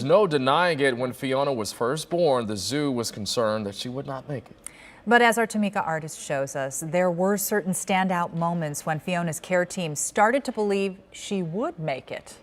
No denying it. When Fiona was first born, the zoo was concerned that she would not make it. But as our Tamika artist shows us, there were certain standout moments when Fiona's care team started to believe she would make it.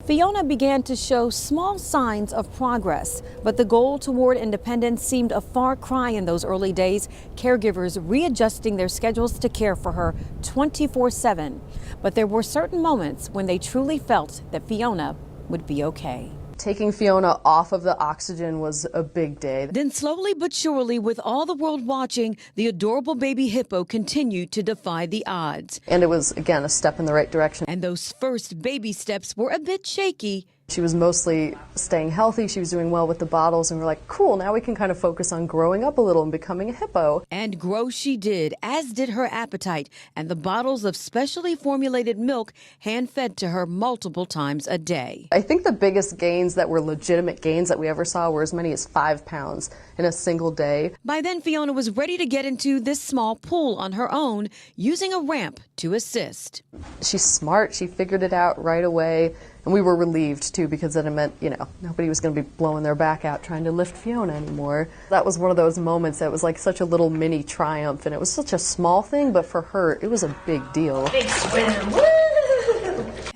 Fiona began to show small signs of progress, but the goal toward independence seemed a far cry in those early days, caregivers readjusting their schedules to care for her 24/7. But there were certain moments when they truly felt that Fiona would be okay. Taking Fiona off of the oxygen was a big day. Then slowly but surely, with all the world watching, the adorable baby hippo continued to defy the odds. And it was, again, a step in the right direction. And those first baby steps were a bit shaky. She was mostly staying healthy. She was doing well with the bottles, and we're like, cool, now we can kind of focus on growing up a little and becoming a hippo. And grow she did, as did her appetite, and the bottles of specially formulated milk hand-fed to her multiple times a day. I think the biggest gains that were legitimate gains that we ever saw were as many as 5 pounds in a single day. By then, Fiona was ready to get into this small pool on her own, using a ramp to assist. She's smart. She figured it out right away. And we were relieved, too, because then it meant, nobody was going to be blowing their back out trying to lift Fiona anymore. That was one of those moments that was like such a little mini triumph, and it was such a small thing, but for her, it was a big deal. Big swim.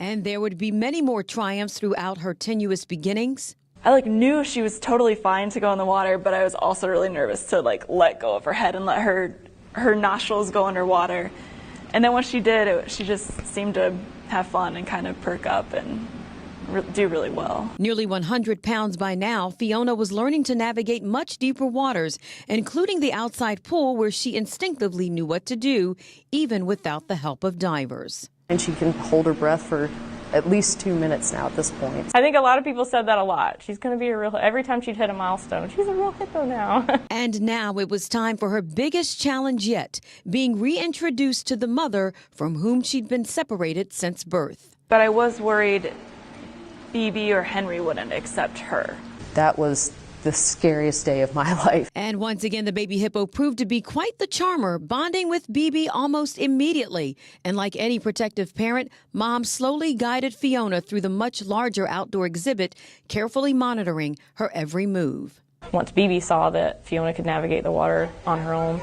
And there would be many more triumphs throughout her tenuous beginnings. I knew she was totally fine to go in the water, but I was also really nervous to let go of her head and let her nostrils go underwater. And then when she did, she just seemed to have fun and kind of perk up and do really well. Nearly 100 pounds by now, Fiona was learning to navigate much deeper waters, including the outside pool where she instinctively knew what to do, even without the help of divers. And she can hold her breath for at least 2 minutes now at this point. I think a lot of people said that a lot. She's going to be every time she'd hit a milestone, she's a real hippo now. And now it was time for her biggest challenge yet, being reintroduced to the mother from whom she'd been separated since birth. But I was worried BB or Henry wouldn't accept her. That was the scariest day of my life. And once again, the baby hippo proved to be quite the charmer, bonding with BB almost immediately. And like any protective parent, Mom slowly guided Fiona through the much larger outdoor exhibit, carefully monitoring her every move. Once BB saw that Fiona could navigate the water on her own,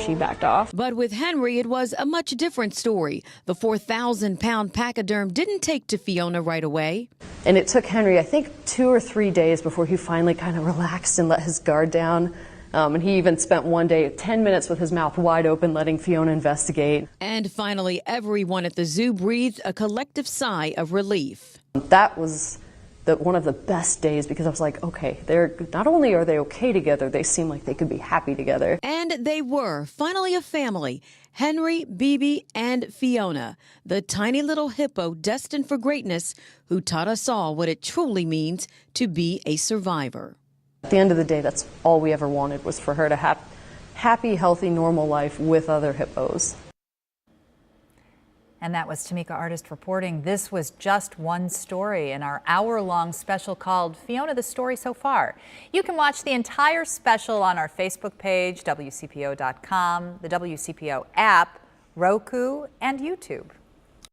she backed off. But with Henry, it was a much different story. The 4,000-pound pachyderm didn't take to Fiona right away. And it took Henry, I think, 2 or 3 days before he finally kind of relaxed and let his guard down. And he even spent one day 10 minutes with his mouth wide open, letting Fiona investigate. And finally, everyone at the zoo breathed a collective sigh of relief. That was one of the best days, because I was like, okay, not only are they okay together, they seem like they could be happy together. And they were finally a family. Henry, BB, and Fiona, the tiny little hippo destined for greatness, who taught us all what it truly means to be a survivor. At the end of the day, that's all we ever wanted, was for her to have happy, healthy, normal life with other hippos. And that was Tamika Artist reporting. This was just one story in our hour-long special called Fiona, the Story So Far. You can watch the entire special on our Facebook page, WCPO.com, the WCPO app, Roku, and YouTube.